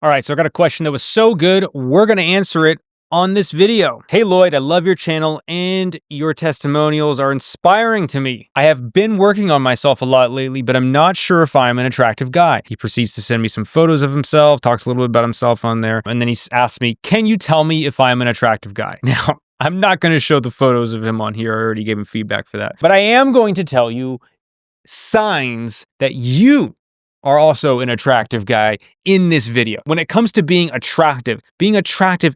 All right, so I got a question that was so good, we're going to answer it on this video. Hey Lloyd, I love your channel and your testimonials are inspiring to me. I have been working on myself a lot lately, but I'm not sure if I'm an attractive guy. He proceeds to send me some photos of himself, talks a little bit about himself on there, and then he asks me, can you tell me if I'm an attractive guy? Now, I'm not going to show the photos of him on here. I already gave him feedback for that. But I am going to tell you signs that you are also an attractive guy in this video. When it comes to being attractive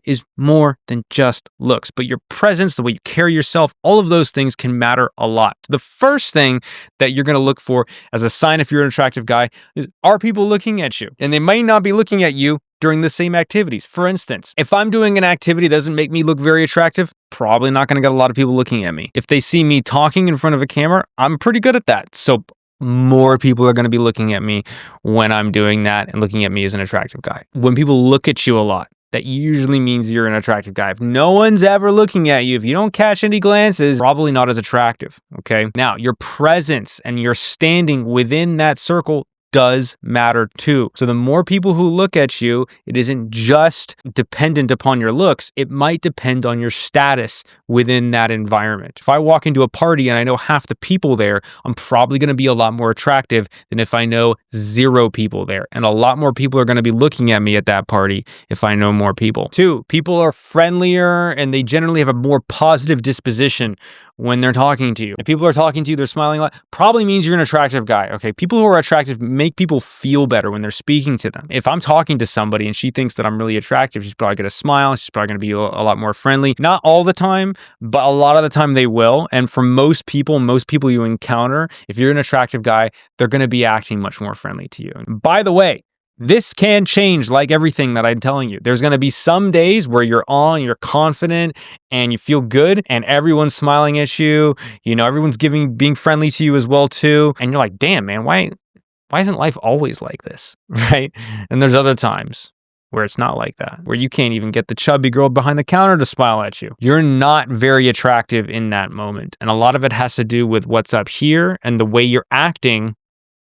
is more than just looks, but your presence, the way you carry yourself, all of those things can matter a lot. The first thing that you're going to look for as a sign if you're an attractive guy is, are people looking at you? And they may not be looking at you during the same activities. For instance, if I'm doing an activity that doesn't make me look very attractive, probably not going to get a lot of people looking at me. If they see me talking in front of a camera, I'm pretty good at that. So more people are going to be looking at me when I'm doing that and looking at me as an attractive guy. When people look at you a lot, that usually means you're an attractive guy. If no one's ever looking at you, if you don't catch any glances, probably not as attractive, okay? Now, your presence and your standing within that circle does matter too. So the more people who look at you, it isn't just dependent upon your looks, it might depend on your status within that environment. If I walk into a party and I know half the people there, I'm probably going to be a lot more attractive than if I know 0 people there. And a lot more people are going to be looking at me at that party if I know more people. 2, people are friendlier and they generally have a more positive disposition when they're talking to you. If people are talking to you, they're smiling a lot, probably means you're an attractive guy, okay? People who are attractive make people feel better when they're speaking to them. If I'm talking to somebody and she thinks that I'm really attractive, she's probably going to smile, she's probably going to be a lot more friendly. Not all the time, but a lot of the time they will. And for most people you encounter, if you're an attractive guy, they're going to be acting much more friendly to you. And by the way, this can change like everything that I'm telling you. There's going to be some days where you're confident and you feel good and everyone's smiling at you. You know, everyone's being friendly to you as well too. And you're like, damn, man, why isn't life always like this? Right? And there's other times where it's not like that, where you can't even get the chubby girl behind the counter to smile at you. You're not very attractive in that moment. And a lot of it has to do with what's up here and the way you're acting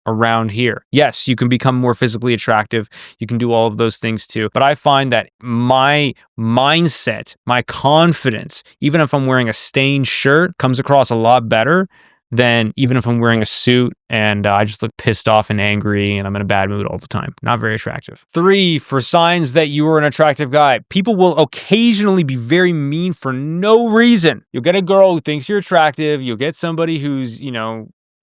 around here. Yes, you can become more physically attractive. You can do all of those things too. But I find that my mindset, my confidence, even if I'm wearing a stained shirt, comes across a lot better than even if I'm wearing a suit and I just look pissed off and angry and I'm in a bad mood all the time. Not very attractive. 3, for signs that you are an attractive guy, people will occasionally be very mean for no reason. You'll get a girl who thinks you're attractive. You'll get somebody who's,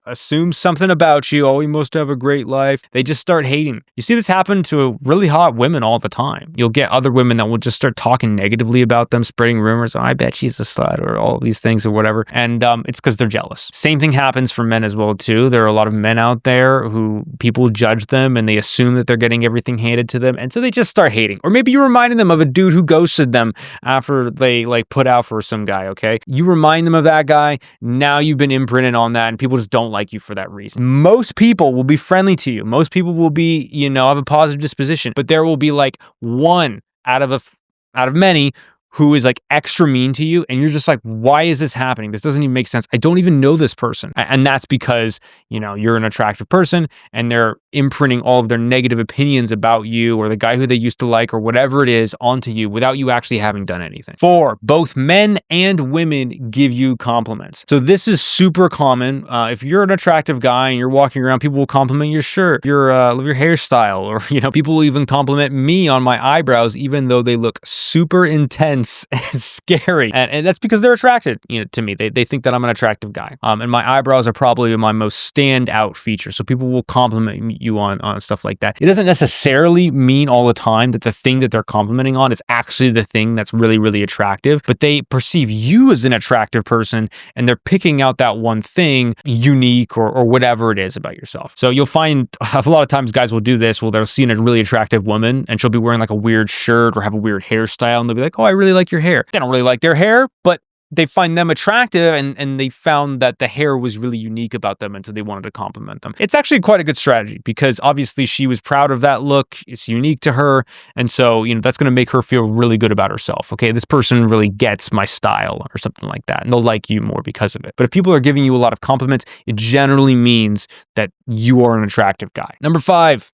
assumes something about you. Oh, you must have a great life. They just start hating. You see this happen to really hot women all the time. You'll get other women that will just start talking negatively about them, spreading rumors. Oh, I bet she's a slut or all these things or whatever. And it's because they're jealous. Same thing happens for men as well too. There are a lot of men out there who people judge them and they assume that they're getting everything handed to them. And so they just start hating. Or maybe you reminded them of a dude who ghosted them after they put out for some guy, okay? You remind them of that guy. Now you've been imprinted on that and people just don't like you for that reason. Most people will be friendly to you. Most people will be, have a positive disposition, but there will be one out of many who is extra mean to you and you're just like, why is this happening? This doesn't even make sense. I don't even know this person. And that's because, you're an attractive person and they're imprinting all of their negative opinions about you or the guy who they used to like or whatever it is onto you without you actually having done anything. 4, both men and women give you compliments. So this is super common. If you're an attractive guy and you're walking around, people will compliment your shirt, your hairstyle, or, people will even compliment me on my eyebrows, even though they look super intense and scary. And that's because they're attracted, to me. They think that I'm an attractive guy. And my eyebrows are probably my most standout feature. So people will compliment you on stuff like that. It doesn't necessarily mean all the time that the thing that they're complimenting on is actually the thing that's really, really attractive, but they perceive you as an attractive person and they're picking out that one thing unique or whatever it is about yourself. So you'll find a lot of times guys will do this. Well, they'll see a really attractive woman and she'll be wearing a weird shirt or have a weird hairstyle and they'll be like, oh, I really like your hair. They don't really like their hair, but they find them attractive and they found that the hair was really unique about them and so they wanted to compliment them. It's actually quite a good strategy because obviously she was proud of that look. It's unique to her. And so, that's going to make her feel really good about herself. Okay, this person really gets my style or something like that. And they'll like you more because of it. But if people are giving you a lot of compliments, it generally means that you are an attractive guy. Number 5.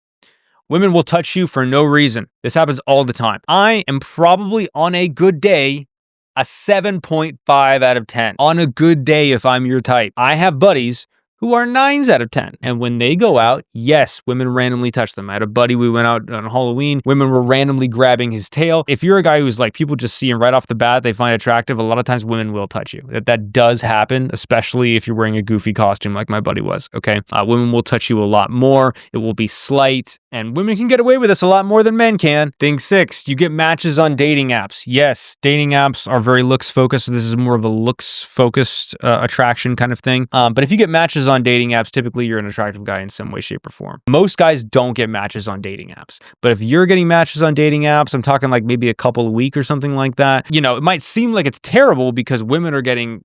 Women will touch you for no reason. This happens all the time. I am probably on a good day a 7.5 out of 10. On a good day if I'm your type. I have buddies who are 9s out of 10. And when they go out, yes, women randomly touch them. I had a buddy, we went out on Halloween, women were randomly grabbing his tail. If you're a guy who's like, people just see him right off the bat, they find attractive, a lot of times women will touch you. That does happen, especially if you're wearing a goofy costume like my buddy was, okay? Women will touch you a lot more. It will be slight, and women can get away with this a lot more than men can. Thing 6, you get matches on dating apps. Yes, dating apps are very looks focused. So this is more of a looks focused attraction kind of thing. But if you get matches on dating apps, typically you're an attractive guy in some way, shape, or form. Most guys don't get matches on dating apps. But if you're getting matches on dating apps, I'm talking like maybe a couple a week or something like that, you know, it might seem like it's terrible because women are getting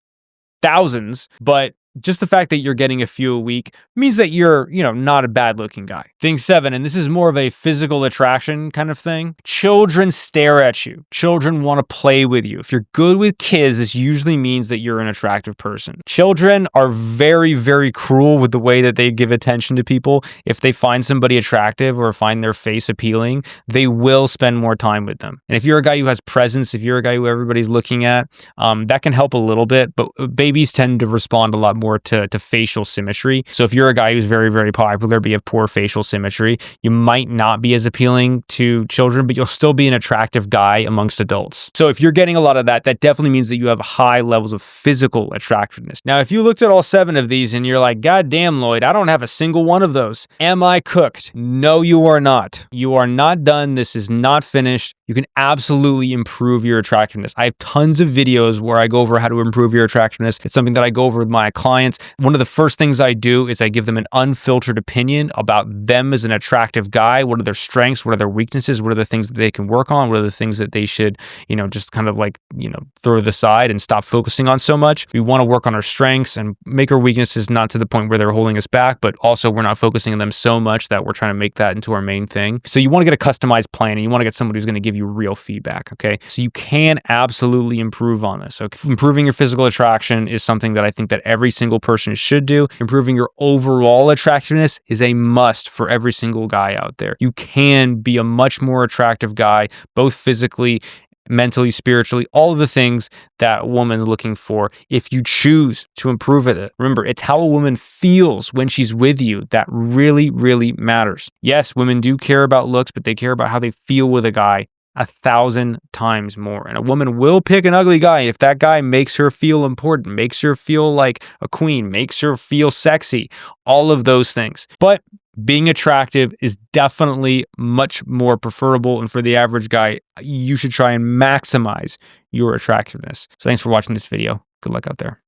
thousands, but just the fact that you're getting a few a week means that you're, you know, not a bad looking guy. Thing 7, and this is more of a physical attraction kind of thing. Children stare at you. Children want to play with you. If you're good with kids, this usually means that you're an attractive person. Children are very, very cruel with the way that they give attention to people. If they find somebody attractive or find their face appealing, they will spend more time with them. And if you're a guy who has presence, if you're a guy who everybody's looking at, that can help a little bit, but babies tend to respond a lot more to facial symmetry. So if you're a guy who's very, very popular, but you have poor facial symmetry, you might not be as appealing to children, but you'll still be an attractive guy amongst adults. So if you're getting a lot of that, that definitely means that you have high levels of physical attractiveness. Now, if you looked at all 7 of these and you're like, God damn, Lloyd, I don't have a single one of those. Am I cooked? No, you are not. You are not done. This is not finished. You can absolutely improve your attractiveness. I have tons of videos where I go over how to improve your attractiveness. It's something that I go over with my clients. One of the first things I do is I give them an unfiltered opinion about them as an attractive guy. What are their strengths? What are their weaknesses? What are the things that they can work on? What are the things that they should, you know, just kind of like, you know, throw to the side and stop focusing on so much? We want to work on our strengths and make our weaknesses not to the point where they're holding us back, but also we're not focusing on them so much that we're trying to make that into our main thing. So you want to get a customized plan and you want to get somebody who's going to give you real feedback, okay? So you can absolutely improve on this. Okay? Improving your physical attraction is something that I think that every single person should do. Improving your overall attractiveness is a must for every single guy out there. You can be a much more attractive guy, both physically, mentally, spiritually, all of the things that a woman's looking for if you choose to improve it. Remember, it's how a woman feels when she's with you that really, really matters. Yes, women do care about looks, but they care about how they feel with a guy 1,000 times more. And a woman will pick an ugly guy if that guy makes her feel important, makes her feel like a queen, makes her feel sexy, all of those things. But being attractive is definitely much more preferable. And for the average guy, you should try and maximize your attractiveness. So thanks for watching this video. Good luck out there.